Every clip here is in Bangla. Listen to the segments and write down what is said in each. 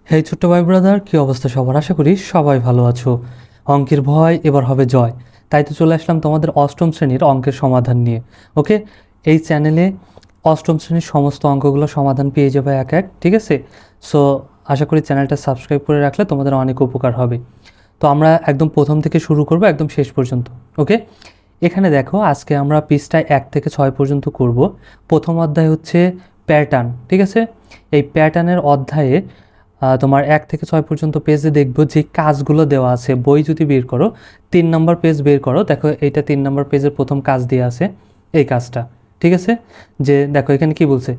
হেই ছোট্ট ভাই ব্রাদার, কি অবস্থা সবার? আশা করি সবাই ভালো আছো। অঙ্কের ভয় এবার হবে জয়। তাই তো চলে আসলাম তোমাদের অষ্টম শ্রেণীর অঙ্কের সমাধান নিয়ে। ওকে, এই চ্যানেলে অষ্টম শ্রেণীর সমস্ত অঙ্কগুলো সমাধান পেয়ে যাবে এক এক, ঠিক আছে? সো আশা করি চ্যানেলটা সাবস্ক্রাইব করে রাখলে তোমাদের অনেক উপকার হবে। তো আমরা একদম প্রথম থেকে শুরু করব একদম শেষ পর্যন্ত। ওকে, এখানে দেখো আজকে আমরা পৃষ্ঠায় 1 থেকে 6 পর্যন্ত করব। প্রথম অধ্যায় হচ্ছে প্যাটার্ন, ঠিক আছে? এই প্যাটার্নের অধ্যায়ে তোমার 1 থেকে 6 পর্যন্ত পেজে দেখবো যে কাজগুলো দেওয়া আছে। বই যদি বের করো 3 নম্বর পেজ বের করো, দেখো এইটা 3 নম্বর পেজের প্রথম কাজ দিয়ে আছে এই কাজটা, ঠিক আছে? যে দেখো এখানে কি বলছে,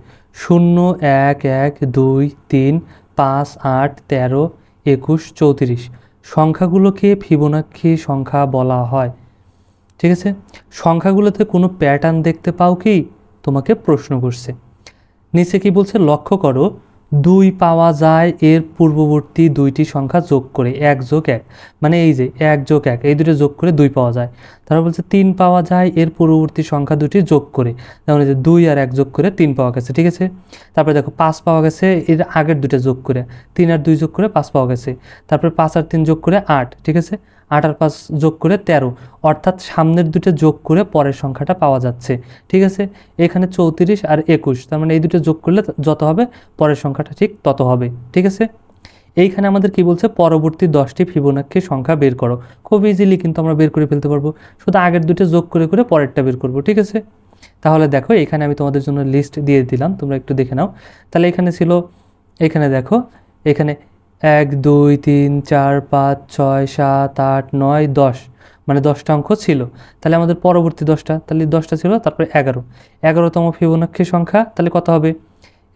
0 1 1 2 3 5 8 13 21 34 সংখ্যাগুলোকে ফিবোনাক্সি সংখ্যা বলা হয়, ঠিক আছে? সংখ্যাগুলোতে কোনো প্যাটার্ন দেখতে পাও কি, তোমাকে প্রশ্ন করছে। নিচে কি বলছে, লক্ষ্য করো 2 পাওয়া যায় এর পূর্ববর্তী দুইটি সংখ্যা যোগ করে, 1 যোগ 1, মানে এই যে 1 যোগ 1 এই দুটো যোগ করে 2 পাওয়া যায়। তারপর বলছে 3 পাওয়া যায় এর পূর্ববর্তী সংখ্যা দুটি যোগ করে, যেমন এই যে 2 আর 1 যোগ করে 3 পাওয়া গেছে, ঠিক আছে? তারপরে দেখো 5 পাওয়া গেছে এর আগের দুটো যোগ করে, 3 আর 2 যোগ করে 5 পাওয়া গেছে। তারপরে 5 আর 3 যোগ করে 8, ঠিক আছে? 8 আর 5 যোগ করে 13, অর্থাৎ সামনের দুটো যোগ করে পরের সংখ্যাটা পাওয়া যাচ্ছে, ঠিক আছে? এখানে 34 আর 21, তার মানে এই দুটো যোগ করলে যত হবে পরের সংখ্যাটা ঠিক তত হবে, ঠিক আছে? এইখানে আমাদের কি বলছে, পরবর্তী 10টি ফিবোনাক্সি সংখ্যা বের করো। খুব ইজিলি কিন্তু আমরা বের করে ফেলতে পারবো, শুধু আগের দুটো যোগ করে করে পরেরটা বের করবো, ঠিক আছে? তাহলে দেখো এখানে আমি তোমাদের জন্য লিস্ট দিয়ে দিলাম, তোমরা একটু দেখে নাও। তাহলে এখানে ছিল, এখানে দেখো, এখানে 1 2 3 4 5 6 7 8 9 10, মানে 10টা অঙ্ক ছিল। তাহলে আমাদের পরবর্তী 10টা, তাহলে 10টা ছিল, তারপরে 11, 11তম ফিবোনাক্সি সংখ্যা তাহলে কত হবে?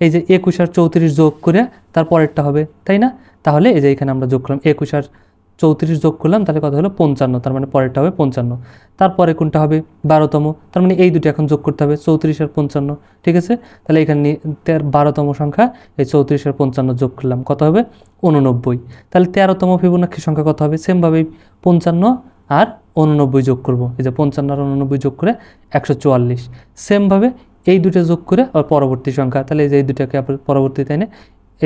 এই যে 21 আর 34 যোগ করে তার পরেরটা হবে, তাই না? তাহলে এই যে এখানে আমরা যোগ করলাম 21 আর 34 যোগ করলাম, তাহলে কত হলো 55, তার মানে পরেরটা হবে 55। তারপরে কোনটা হবে? 12তম, তার মানে এই দুটো এখন যোগ করতে হবে 34 আর 55, ঠিক আছে? তাহলে এখানে 12তম সংখ্যা, এই 34 আর 55 যোগ করলাম, কত হবে? 89। তাহলে 13তম ফিবোনাক্সি সংখ্যা কত হবে? সেমভাবেই 55 আর 89 যোগ করব, এই যে 55 আর 89 যোগ করে 144। সেমভাবে এই দুটো যোগ করে আর পরবর্তী সংখ্যা, তাহলে এই যে এই দুটাকে পরবর্তীতে এনে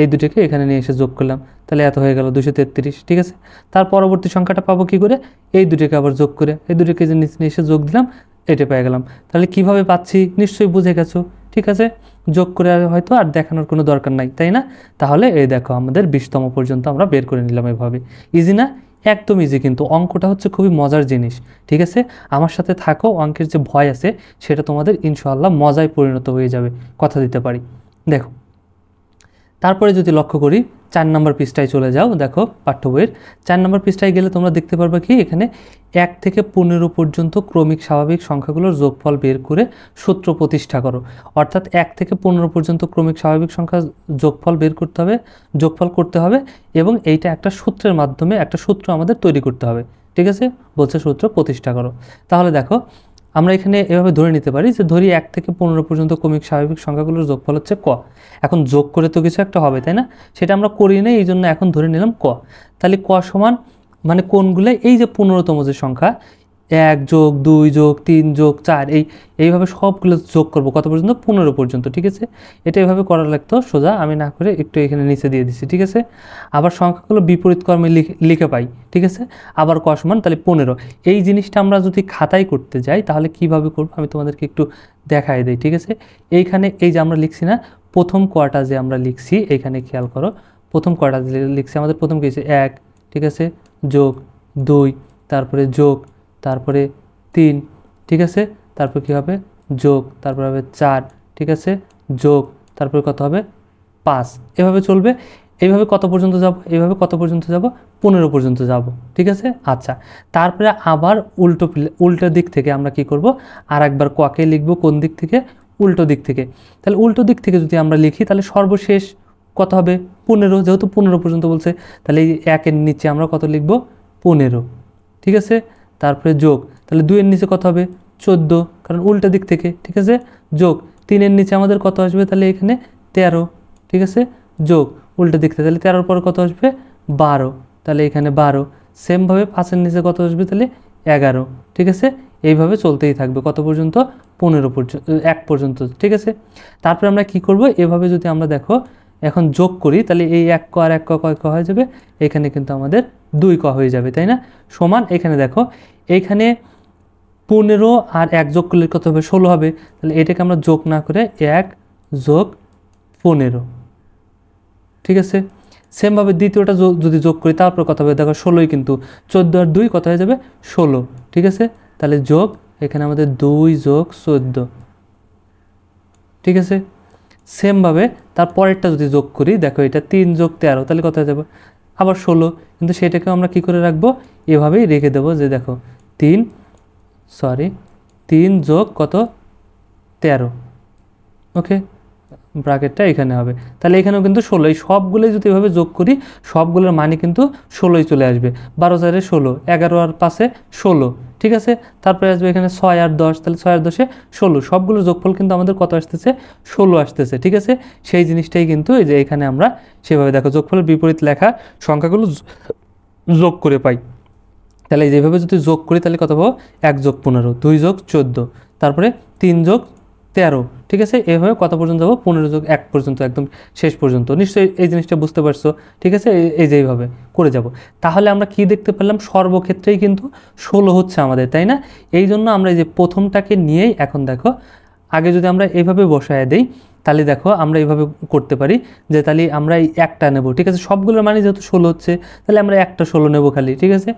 এই দুটোকে এখানে নিয়ে এসে যোগ করলাম, তাহলে এত হয়ে গেল 233, ঠিক আছে? তার পরবর্তী সংখ্যাটা পাবো কি করে? এই দুটোকে আবার যোগ করে, এই দুটোকে যে নিচে নিয়ে এসে যোগ দিলাম, এটা পেয়ে গেলাম। তাহলে কিভাবে পাচ্ছি নিশ্চয়ই বুঝে গেছো, ঠিক আছে? যোগ করে হয়তো আর দেখানোর কোনো দরকার নাই, তাই না? তাহলে এই দেখো আমাদের 20তম পর্যন্ত আমরা বের করে নিলাম। এভাবে ইজি না? একদম ইজি, কিন্তু অঙ্কটা হচ্ছে খুবই মজার জিনিস, ঠিক আছে? আমার সাথে থাকো, অঙ্কের যে ভয় আছে সেটা তোমাদের ইনশাআল্লাহ মজায় পরিণত হয়ে যাবে, কথা দিতে পারি। দেখো তারপরে যদি লক্ষ্য করি 4 নম্বর পৃষ্ঠায় চলে যাও, দেখো পাঠ্য বইয়ের 4 নম্বর পৃষ্ঠায় গেলে তোমরা দেখতে পারবে কি, এখানে 1 থেকে 15 পর্যন্ত ক্রমিক স্বাভাবিক সংখ্যাগুলোর যোগফল বের করে সূত্র প্রতিষ্ঠা করো। অর্থাৎ 1 থেকে 15 পর্যন্ত ক্রমিক স্বাভাবিক সংখ্যা যোগফল বের করতে হবে, যোগফল করতে হবে, এবং এইটা একটা সূত্রের মাধ্যমে একটা সূত্র আমাদের তৈরি করতে হবে, ঠিক আছে? বলছে সূত্র প্রতিষ্ঠা করো। তাহলে দেখো আমরা এখানে এভাবে ধরে নিতে পারি যে ধরি 1 থেকে 15 পর্যন্ত ক্রমিক স্বাভাবিক সংখ্যাগুলোর যোগফল হচ্ছে ক। এখন যোগ করে তো কিছু একটা হবে, তাই না? সেটা আমরা করি না, এই জন্য এখন ধরে নিলাম ক। তাহলে ক সমান, মানে কোনগুলো, এই যে 15তম যে সংখ্যা 1 যোগ 2 যোগ 3 যোগ 4, এইভাবে সবগুলো যোগ করব কত পর্যন্ত? 15 পর্যন্ত, ঠিক আছে? এটা এভাবে করা লাগতো সোজা, আমি না করে একটু এখানে নিচে দিয়ে দিচ্ছি, ঠিক আছে? আবার সংখ্যাগুলো বিপরীত ক্রমে লিখে পাই, ঠিক আছে? আবার ক সমান তাহলে 15। এই জিনিসটা আমরা যদি খাতায় করতে যাই তাহলে কিভাবে করব আমি তোমাদেরকে একটু দেখাই দিই, ঠিক আছে? এইখানে এই যে আমরা লিখছি না, প্রথম কটা যে আমরা লিখছি, এইখানে খেয়াল করো, প্রথম কটা লিখছি আমাদের প্রথম কি হচ্ছে 1, ঠিক আছে? যোগ 2, তারপরে যোগ, তারপরে 3, ঠিক আছে? তারপর কি হবে? যোগ, তারপর হবে 4, ঠিক আছে? যোগ, তারপরে কত হবে? 5। এভাবে চলবে। এইভাবে কত পর্যন্ত যাব? এইভাবে কত পর্যন্ত যাব? 15 পর্যন্ত যাব, ঠিক আছে? আচ্ছা, তারপরে আবার উল্টো দিক থেকে আমরা কি করব? আর একবার ককে লিখব কোন দিক থেকে? উল্টো দিক থেকে। তাহলে উল্টো দিক থেকে যদি আমরা লিখি তাহলে সর্বশেষ কত হবে? 15, যেহেতু 15 পর্যন্ত বলছে, তাহলে এই 1-এর নিচে আমরা কত লিখব? 15, ঠিক আছে? তারপরে যোগ, তাহলে 2-এর নিচে কত হবে? 14, কারণ উল্টো দিক থেকে, ঠিক আছে? যোগ, 3-এর নিচে আমাদের কত আসবে? তাহলে এখানে 13, ঠিক আছে? যোগ, উল্টো দিক থেকে, তাহলে 13-র পর কত আসবে? 12, তাহলে এখানে 12। সেমভাবে 5-এর নিচে কত আসবে? তাহলে 11, ঠিক আছে? এইভাবে চলতেই থাকবে কত পর্যন্ত? 15 পর্যন্ত, 1 পর্যন্ত, ঠিক আছে? তারপরে আমরা কি করব? এভাবে যদি আমরা দেখো এখন যোগ করি, তাহলে এই 1 ক আর 1 ক কয় ক হয়ে যাবে, এখানে কিন্তু আমাদের 2 ক হয়ে যাবে, তাই না? সমান এখানে দেখো এইখানে 15 আর 1 যোগ করলে কত হবে, 16 হবে। তাহলে এটাকে আমরা যোগ না করে 1 যোগ 15, ঠিক আছে? সেমভাবে দ্বিতীয়টা যদি যোগ করি তারপর কত হবে, দেখো 16ই কিন্তু, 14 আর 2 কত হয়ে যাবে, 16, ঠিক আছে? তাহলে যোগ এখানে আমাদের 2 যোগ 14, ঠিক আছে? সেমভাবে তারপরেরটা যদি যোগ করি, দেখো এটা 3 যোগ 13, তাহলে কত হয়ে যাবে, আবার 16, কিন্তু সেটাকেও আমরা কি করে রাখবো, এভাবেই রেখে দেবো যে দেখো 3 যোগ কত, 13, ওকে, ব্র্যাকেটটা এখানে হবে। তাহলে এখানেও কিন্তু 16, এই সবগুলোই যদি এভাবে যোগ করি সবগুলোর মানে কিন্তু 16ই চলে আসবে। 12 4 16, 11 আর 5 16, ঠিক আছে? তারপরে আসবে এখানে 6 আর 10, তাহলে 6 আর 10 16, সবগুলোর যোগফল কিন্তু আমাদের কত আসতেছে, 16 আসতেছে, ঠিক আছে? সেই জিনিসটাই কিন্তু এই যে এখানে আমরা সেভাবে দেখো যোগফলের বিপরীত লেখা সংখ্যাগুলো যোগ করে পাই। তাহলে যেভাবে যদি যোগ করি তাহলে কত পাবো, 1 যোগ 15, 2 যোগ 14, তারপরে 3 যোগ 13, ঠিক আছে? এভাবে কত পর্যন্ত যাবো, 15 যোগ 1 পর্যন্ত, একদম শেষ পর্যন্ত। নিশ্চয়ই এই জিনিসটা বুঝতে পারছো, ঠিক আছে? এই যে এইভাবে করে যাব। তাহলে আমরা কি দেখতে পেলাম, সর্বক্ষেত্রেই কিন্তু 16 হচ্ছে আমাদের, তাই না? এই জন্য আমরা এই যে প্রথমটাকে নিয়েই এখন দেখো, আগে যদি আমরা এইভাবে বসায় দেই তাহলে দেখো আমরা এইভাবে করতে পারি যে তাহলে আমরা এই একটা নেব, ঠিক আছে? সবগুলোর মানে যেহেতু 16 হচ্ছে, তাহলে আমরা একটা 16 নেব খালি, ঠিক আছে?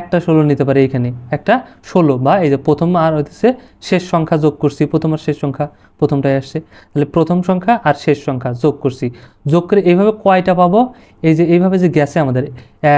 একটা 16 নিতে পারি, এখানে একটা 16, বা এই যে প্রথম আর হচ্ছে শেষ সংখ্যা যোগ করছি, প্রথম আর শেষ সংখ্যা প্রথমটাই আসছে, তাহলে প্রথম সংখ্যা আর শেষ সংখ্যা যোগ করছি, যোগ করে এইভাবে কয়টা পাবো, এই যে এইভাবে যে গেছে আমাদের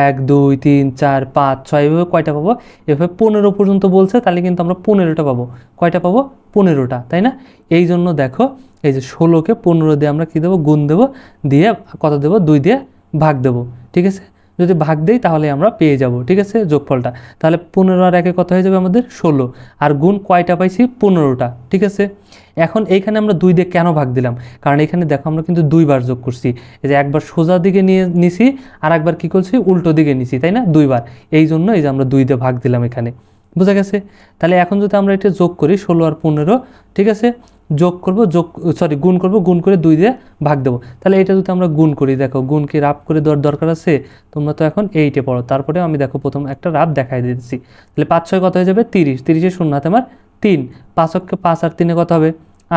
1 2 3 4 5 6, এইভাবে কয়টা পাবো, এভাবে 15 পর্যন্ত বলছে, তাহলে কিন্তু আমরা 15টা পাবো। কয়টা পাবো, 15টা, তাই না? এই জন্য দেখো এই যে 16কে 15 দিয়ে আমরা কী দেবো, গুণ দেবো, দিয়ে কত দেবো, 2 দিয়ে ভাগ দেবো, ঠিক আছে? যদি ভাগ দেই তাহলে আমরা পেয়ে যাব, ঠিক আছে, যোগফলটা। তাহলে 15 আর 1 কত হয়ে যাবে আমাদের, 16, আর গুণ কয়টা পাইছি, 15টা, ঠিক আছে? এখন এইখানে আমরা 2 দিয়ে কেন ভাগ দিলাম, কারণ এখানে দেখো আমরা কিন্তু 2 বার যোগ করছি, এই যে একবার সোজা দিকে নিছি আর একবার কী করছি, উল্টো দিকে নিছি, তাই না, 2 বার। এই জন্য এই যে আমরা 2 দিয়ে ভাগ দিলাম এখানে, বোঝা গেছে? তাহলে এখন যদি আমরা এটা যোগ করি 16 আর 15, ঠিক আছে, যোগ করব, গুণ করব, গুণ করে 2 দিয়ে ভাগ দেবো। তাহলে এটা যদি আমরা গুণ করি, দেখো গুণ কি রাফ করে দরকার আছে, তোমরা তো এখন 8-এ পড়ো, তারপরে আমি দেখো প্রথম একটা রাফ দেখাই দিচ্ছি। তাহলে 5 6 কত হয়ে যাবে, 30, 30-এ শূন্য হাতে আমার 3, 5 অক্ষে 5 আর 3-এ কত হবে,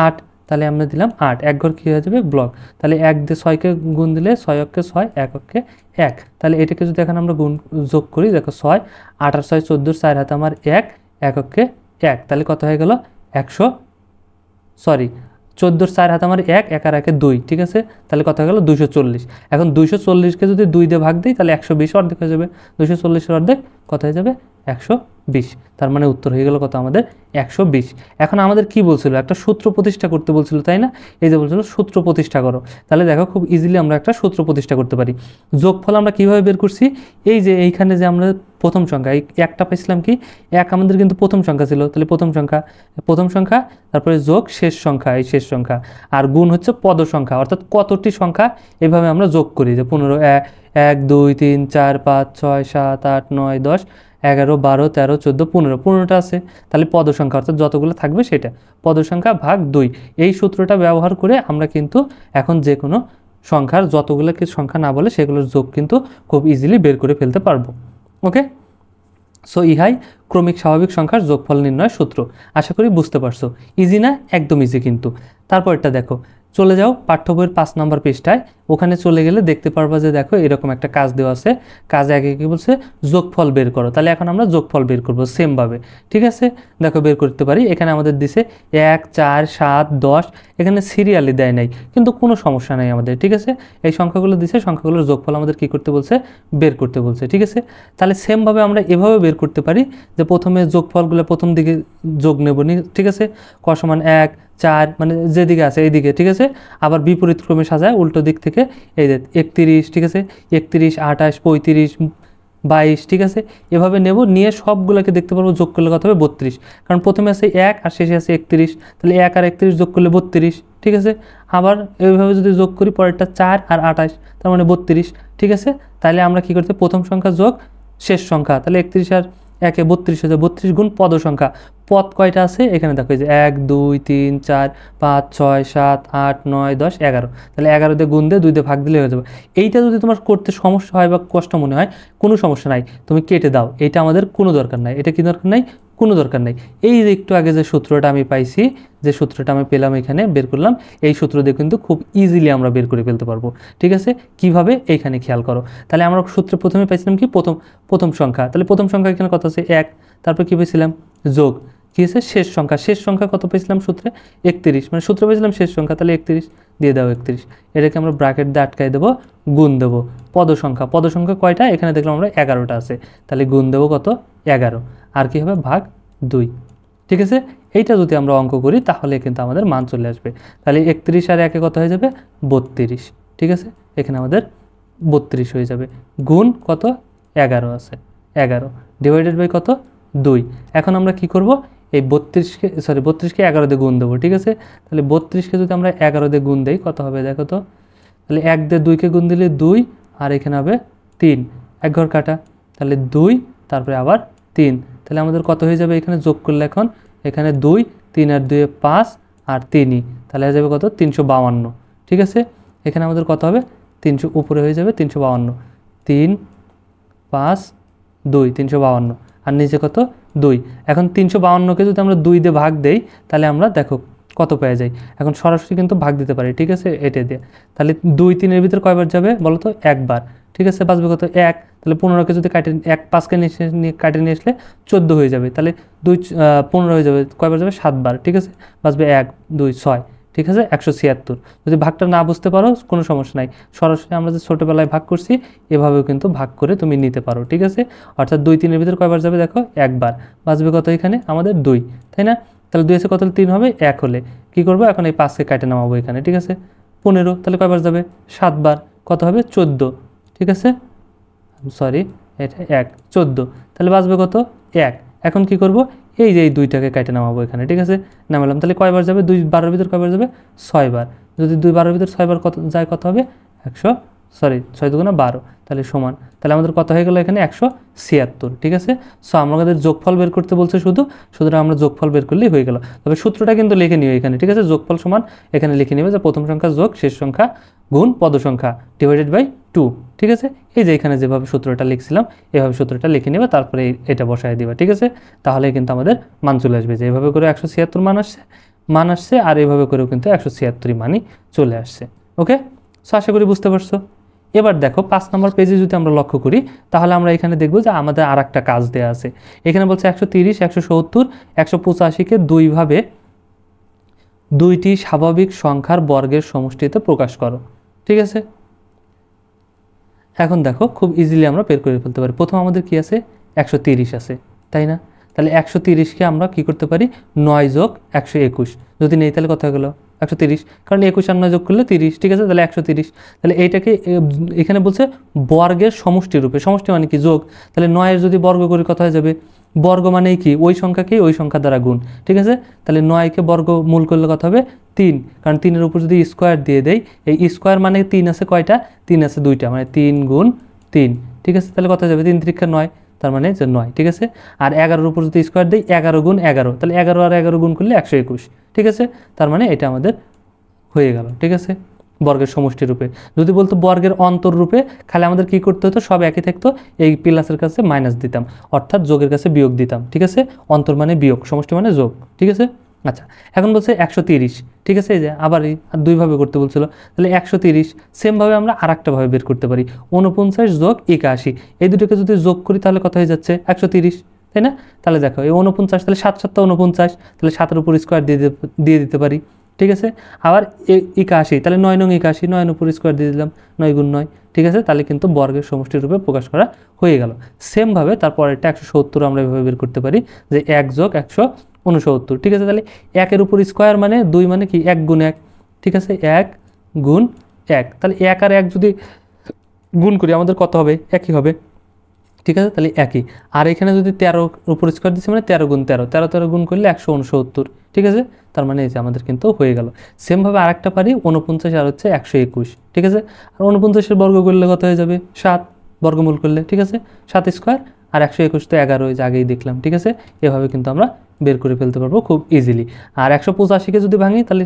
8, তাহলে আমরা দিলাম 8, এক ঘর কী হয়ে যাবে, ব্লক। তাহলে 1 দিয়ে 6কে গুণ দিলে 6 অক্ষে 6, 1 অক্ষে 1, তাহলে এটাকে যদি এখন আমরা গুণ যোগ করি, দেখো 6 8 আর 6 14, 4 হাতে আমার 1, 1 অক্ষে 1, তাহলে কত হয়ে গেল, 14 4 হাতে আমার 1, 1 আর 1 2, ঠিক আছে? তাহলে কত হয়ে গেল, 240। এখন 240কে যদি 2 দিয়ে ভাগ দিই তাহলে 120 অর্ধেক হয়ে যাবে, 240-এর অর্ধেক কত হয়ে যাবে, 120। তার মানে উত্তর হয়ে গেল কত আমাদের, 120। এখন আমাদের কি বলছিল, একটা সূত্র প্রতিষ্ঠা করতে বলছিল, তাই না? এই যে বলছিল সূত্র প্রতিষ্ঠা করো, তাহলে দেখো খুব ইজিলি আমরা একটা সূত্র প্রতিষ্ঠা করতে পারি। যোগফল আমরা কিভাবে বের করছি, এই যে এইখানে যে আমরা প্রথম সংখ্যা এই একটা পাইছিলাম, কি 1 আমাদের কিন্তু প্রথম সংখ্যা ছিল, তাহলে প্রথম সংখ্যা তারপরে যোগ শেষ সংখ্যা, এই শেষ সংখ্যা, আর গুণ হচ্ছে পদ সংখ্যা, অর্থাৎ কতটি সংখ্যা এভাবে আমরা যোগ করি, যে 15 1 2 3 4 5 6 7 8 9 10 11 12 13 14 15, 15টা আছে, তাহলে পদ সংখ্যা অর্থাৎ যতগুলো থাকবে সেটা পদ সংখ্যা ভাগ 2, এই সূত্রটা ব্যবহার করে আমরা কিন্তু এখন যে কোনো সংখ্যার যতগুলো সংখ্যা না বলে সেগুলোর যোগ কিন্তু খুব ইজিলি বের করে ফেলতে পারবো। ওকে, সো ইহাই ক্রমিক স্বাভাবিক সংখ্যার যোগফল নির্ণয় সূত্র। আশা করি বুঝতে পারছো, ইজি না, একদম ইজি কিন্তু। তারপরটা দেখো, চলে যাও পাঠ্য বইয়ের 5 নম্বর পৃষ্ঠায়, ওখানে চলে গেলে দেখতে পারবা যে দেখো এরকম একটা কাজ দেওয়া আছে, কাজে আগে কি বলছে, যোগফল বের করো। তাহলে এখন আমরা যোগফল বের করবো সেমভাবে, ঠিক আছে? দেখো বের করতে পারি, এখানে আমাদের দিছে 1 4 7 10, এখানে সিরিয়ালি দেয় নাই, কিন্তু কোনো সমস্যা নাই আমাদের, ঠিক আছে? এই সংখ্যাগুলো দিছে, সংখ্যাগুলোর যোগফল আমাদের কি করতে বলছে, বের করতে বলছে, ঠিক আছে? তাহলে সেমভাবে আমরা এভাবে বের করতে পারি যে প্রথমে যোগফলগুলো প্রথম দিকে যোগ নেব, ঠিক আছে? ক সমান 1 4, মানে যেদিকে আছে এইদিকে, ঠিক আছে? আবার বিপরীত ক্রমে সাজায় উল্টো দিক থেকে, এই যে 31, ঠিক আছে, 31 28 35 22, ঠিক আছে? এভাবে নেব, নিয়ে সবগুলোকে দেখতে পারবো যোগ করলে কত হবে, 32, কারণ প্রথমে আছে 1 আর শেষে আছে 31, তাহলে 1 আর 31 যোগ করলে 32, ঠিক আছে? আবার এইভাবে যদি যোগ করি পরেরটা 4 আর 28, তার মানে 32, ঠিক আছে? তাহলে আমরা কি করতে, প্রথম সংখ্যা যোগ শেষ সংখ্যা, তাহলে 31 আর একে 32 হয়ে যাবে, 32 গুণ পদ সংখ্যা, পদ কয়টা আছে এখানে দেখো, এই যে 1 2 3 4 5 6 7 8 9 10 11, তাহলে 11 দিয়ে গুণ দিয়ে 2 দিয়ে ভাগ দিলে হয়ে যাবে। এইটা যদি তোমার করতে সমস্যা হয় বা কষ্ট মনে হয়, কোনো সমস্যা নাই, তুমি কেটে দাও, এটা আমাদের কোনো দরকার নাই। এটা কি দরকার নাই? কোনো দরকার নেই। এই যে একটু আগে যে সূত্রটা আমি পাইছি, যে সূত্রটা আমি পেলাম এখানে বের করলাম, এই সূত্র দিয়ে কিন্তু খুব ইজিলি আমরা বের করে ফেলতে পারবো। ঠিক আছে, কিভাবে এইখানে খেয়াল করো। তাহলে আমরা সূত্রে প্রথমে পাইছিলাম কি প্রথম সংখ্যা, তাহলে প্রথম সংখ্যা এখানে কত আছে 1, তারপর কি পেয়েছিলাম যোগ, কি আছে শেষ সংখ্যা কত পেয়েছিলাম সূত্রে 31, মানে সূত্রে পেয়েছিলাম শেষ সংখ্যা, তাহলে 31 দিয়ে দাও 31, এটাকে আমরা ব্র্যাকেট দিয়ে আটকাই দেবো, গুণ দেবো পদ সংখ্যা কয়টা এখানে দেখলাম আমরা 11টা আছে, তাহলে গুণ দেবো কত 11, আর কি হবে ভাগ 2। ঠিক আছে, এইটা যদি আমরা অঙ্ক করি তাহলে কিন্তু আমাদের মান চলে আসবে। তাহলে 31 আর 1 কত হয়ে যাবে 32। ঠিক আছে, এখানে আমাদের 32 হয়ে যাবে, গুণ কত 11 আছে, 11 ডিভাইডেড বাই কত 2। এখন আমরা কি করব, এই 32কে 11 দিয়ে গুণ দেবো। ঠিক আছে, তাহলে 32কে যদি আমরা 11 দিয়ে গুণ দেই কত হবে দেখো তো, তাহলে 1 দিয়ে 2কে গুণ দিলে 2, আর এখানে হবে 3, এক ঘর কাটা, তাহলে 2 তারপরে আবার 3, তাহলে আমাদের কত হয়ে যাবে এখানে যোগ করলে, এখন এখানে 2 3 আর 2 5 আর 3ই, তাহলে হয়ে যাবে কত 352। ঠিক আছে, এখানে আমাদের কত হবে 300 উপরে হয়ে যাবে 352, 3 5 2 352, আর নিচে কত 2। এখন 352কে যদি আমরা 2 দিয়ে ভাগ দেই তাহলে আমরা দেখো কত পেয়ে যাই, এখন সরাসরি কিন্তু ভাগ দিতে পারি। ঠিক আছে, এটা দিয়ে তাহলে 2 3-এর ভিতরে কয়বার যাবে বলো তো, একবার। ঠিক আছে, বাঁচবে কত 1, তাহলে 15কে যদি কাটে 1 5কে কাটে নিয়ে আসলে 14 হয়ে যাবে, তাহলে 2 15 হয়ে যাবে, কয়বার যাবে 7 বার। ঠিক আছে, বাঁচবে 1 2 6, ঠিক আছে 176। যদি ভাগটা না বুঝতে পারো কোনো সমস্যা নাই, সরাসরি আমরা যে ছোটোবেলায় ভাগ করছি এভাবেও কিন্তু ভাগ করে তুমি নিতে পারো। ঠিক আছে, অর্থাৎ 2 3-এর ভিতরে কয়বার যাবে দেখো একবার, বাঁচবে কত এখানে আমাদের 2, তাই না? তাহলে 2 আছে কত 3 হবে, 1 হলে কী করবো, এখন এই 5কে কাটে নামাবো এখানে। ঠিক আছে, 15, তাহলে কয়বার যাবে 7 বার, কত হবে 14। ঠিক আছে, সরি এটা 1 14, তাহলে বাঁচবে কত 1। এখন কি করব, এই যে এই 2টাকে কেটে নামাবো এখানে। ঠিক আছে, নামালাম, তাহলে কয়বার যাবে 2 12-এর ভিতর কয়বার যাবে 6 বার, যদি 2 12-এর ভিতর 6 বার কত যায় কত হবে 6 2 12, তাহলে সমান, তাহলে আমাদের কত হয়ে গেল এখানে 176। ঠিক আছে, সো আমাদের যোগফল বের করতে বলছে, সুতরাং আমরা যোগফল বের করলেই হয়ে গেল। তবে সূত্রটা কিন্তু লিখে নিও এখানে। ঠিক আছে, যোগফল সমান এখানে লিখে নিবে যে প্রথম সংখ্যা যোগ শেষ সংখ্যা গুণ পদ সংখ্যা ডিভাইডেড বাই 2। ঠিক আছে, এই যে এখানে যেভাবে সূত্রটা লিখছিলাম এভাবে সূত্রটা লিখে নেবে, তারপরে এটা বসায় দিবা। ঠিক আছে, তাহলে কিন্তু আমাদের মান চলে আসবে, যে এভাবে করে 176 মান আসছে, আর এইভাবে করেও কিন্তু 176 মানই চলে আসছে। ওকে, সো আশা করি বুঝতে পারছো। এবার দেখো 5 নম্বর পেজে যদি আমরা লক্ষ্য করি তাহলে আমরা এখানে দেখবো যে আমাদের আর একটা কাজ দেওয়া আছে। এখানে বলছে 130 170 185-কে দুইভাবে দুইটি স্বাভাবিক সংখ্যার বর্গের সমষ্টিতে প্রকাশ করো। ঠিক আছে, এখন দেখো খুব ইজিলি আমরা বের করে ফেলতে পারি। প্রথম আমাদের কি আছে 130 আছে, তাই না? তাহলে 130কে আমরা কি করতে পারি 9 যোগ 121, যদি নেই তাহলে কত হয়ে গেল 130, কারণ 21 আর 9 যোগ করলে 30। ঠিক আছে, তাহলে 130, তাহলে এইটাকে এখানে বলছে বর্গের সমষ্টি রূপে, সমষ্টি মানে কি যোগ, তাহলে 9-এর যদি বর্গ করি কত হয়ে যাবে, বর্গ মানেই কি ওই সংখ্যাকেই ওই সংখ্যা দ্বারা গুণ। ঠিক আছে, তাহলে 9কে বর্গমূল করলে কত হবে 3, কারণ 3-এর উপর যদি স্কোয়ার দিয়ে দেই, এই স্কোয়ার মানে 3 আছে কয়টা, 3 আছে 2টা, মানে 3 গুণ 3। ঠিক আছে, তাহলে কত হয়ে যাবে 3 3 9, তার মানে যে 9। ঠিক আছে, আর 11-এর উপর যদি স্কোয়ার দিই 11 গুণ 11, তাহলে 11 আর 11 গুণ করলে 121। ঠিক আছে, তার মানে এটা আমাদের হয়ে গেল। ঠিক আছে, বর্গের সমষ্টি রূপে। যদি বলতো বর্গের অন্তর রূপে, খালি আমাদের কি করতে হতো, সব একই থাকতো, এই প্লাসের কাছে মাইনাস দিতাম, অর্থাৎ যোগের কাছে বিয়োগ দিতাম। ঠিক আছে, অন্তর মানে বিয়োগ, সমষ্টি মানে যোগ। ঠিক আছে, আচ্ছা এখন বলছে 130। ঠিক আছে, এই যে আবার দুইভাবে করতে বলছিল, তাহলে 130 সেমভাবে আমরা আর একটাভাবে বের করতে পারি, 49 যোগ 81, এই দুটোকে যদি যোগ করি তাহলে কত হয়ে যাচ্ছে 130, তাই না? তাহলে দেখো এই 49, তাহলে 7 7 49, তাহলে 7-এর উপর স্কোয়ার দিয়ে দিতে পারি। ঠিক আছে, আবার 81, তাহলে 9 9 81, 9-এর উপর স্কোয়ার দিয়ে দিলাম, 9 গুণ 9। ঠিক আছে, তাহলে কিন্তু বর্গের সমষ্টির রূপে প্রকাশ করা হয়ে গেল। সেমভাবে তারপরেরটা 170 আমরা এভাবে বের করতে পারি, যে 1 যোগ 169। ঠিক আছে, তাহলে 1-এর উপর স্কোয়ার মানে 2 মানে কি 1 গুণ 1। ঠিক আছে, 1 গুণ 1, তাহলে 1 আর 1 যদি গুণ করি আমাদের কত হবে, একই হবে। ঠিক আছে, তাহলে একই। আর এখানে যদি 13 উপর স্কোয়ার দিচ্ছি মানে 13 গুণ 13, 13 13 গুণ করলে 169। ঠিক আছে, তার মানে এই যে আমাদের কিন্তু হয়ে গেল। সেমভাবে আরেকটা পারি 49 আর হচ্ছে 121। ঠিক আছে, আর 49-এর বর্গ করলে কত হয়ে যাবে 7, বর্গমূল করলে। ঠিক আছে, 7 স্কোয়ার আর 121 তো 11 যে আগেই দেখলাম, ঠিক আছে। এভাবে কিন্তু আমরা বের করে ফেলতে পারবো খুব ইজিলি। আর 185কে যদি ভাঙি তাহলে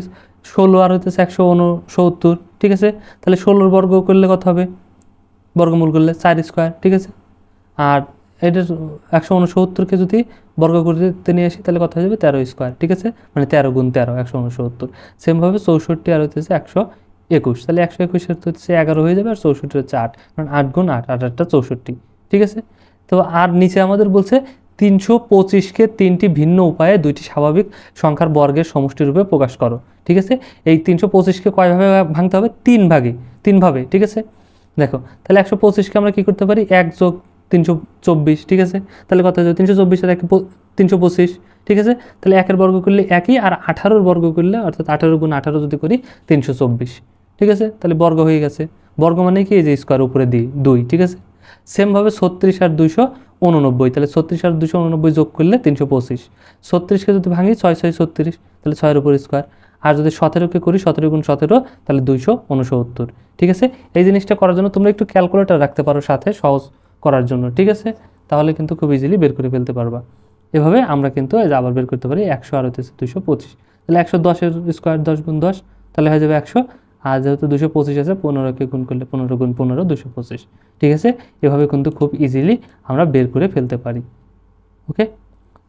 16 আর হইতেছে 169, ঠিক আছে। তাহলে 16 বর্গ করলে কত হবে, বর্গমূল করলে 4 স্কোয়ার, ঠিক আছে। আর এটার 169কে যদি বর্গ করতে নিয়ে আসি তাহলে কত হয়ে যাবে 13 স্কোয়ার, ঠিক আছে। মানে 13 গুণ 13 169। সেমভাবে 64 আর হইতেছে 121, তাহলে 121 হচ্ছে 11 হয়ে যাবে, আর 64 হচ্ছে 8, কারণ 8 গুণ 8, 8 8টা 64, ঠিক আছে। তো আর নিচে আমাদের বলছে 325কে 3টি ভিন্ন উপায়ে 2টি স্বাভাবিক সংখ্যার বর্গের সমষ্টি রূপে প্রকাশ করো, ঠিক আছে। এই 325কে কয়ভাবে ভাঙতে হবে, 3ভাবে, ঠিক আছে। দেখো তাহলে 125কে আমরা কী করতে পারি, 1 যোগ 324, ঠিক আছে। তাহলে কত হয়ে যাবে 324 আর 325, ঠিক আছে। তাহলে 1-এর বর্গ করলে 1ই, আর 18-র বর্গ করলে অর্থাৎ 18 গুণ 18 যদি করি 324, ঠিক আছে। তাহলে বর্গ হয়ে গেছে। বর্গ মানে কি, এই যে স্কোয়ার উপরে দিই 2, ঠিক আছে। সেমভাবে 36 আর 289, তাহলে 36 আর 289 যোগ করলে 325। 36কে যদি ভাঙি 6 6 36, তাহলে 6-এর উপর স্কোয়ার। আর যদি 17কে করি 17 গুণ 17, তাহলে 269, ঠিক আছে। এই জিনিসটা করার জন্য তোমরা একটু ক্যালকুলেটর রাখতে পারো সাথে, সহজ করার জন্য, ঠিক আছে। তাহলে কিন্তু খুব ইজিলি বের করে ফেলতে পারবা। এভাবে আমরা কিন্তু আবার বের করতে পারি 100 আর হচ্ছে 225, তাহলে 110-এর স্কোয়ার 10 গুণ 10, তাহলে হয়ে যাবে 100। আর যেহেতু 225 আছে, 15কে গুণ করলে 15 গুণ 15 225, ঠিক আছে। এভাবে কিন্তু খুব ইজিলি আমরা বের করে ফেলতে পারি। ওকে,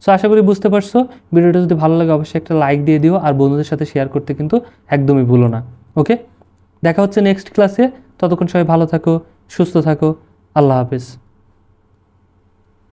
সো আশা করি বুঝতে পারছো। ভিডিওটা যদি ভালো লাগে অবশ্যই একটা লাইক দিয়ে দিও, আর বন্ধুদের সাথে শেয়ার করতে কিন্তু একদমই ভুলো না। ওকে, দেখা হচ্ছে নেক্সট ক্লাসে। ততক্ষণ সবাই ভালো থাকো, সুস্থ থাকো। আল্লাহ হাফেজ।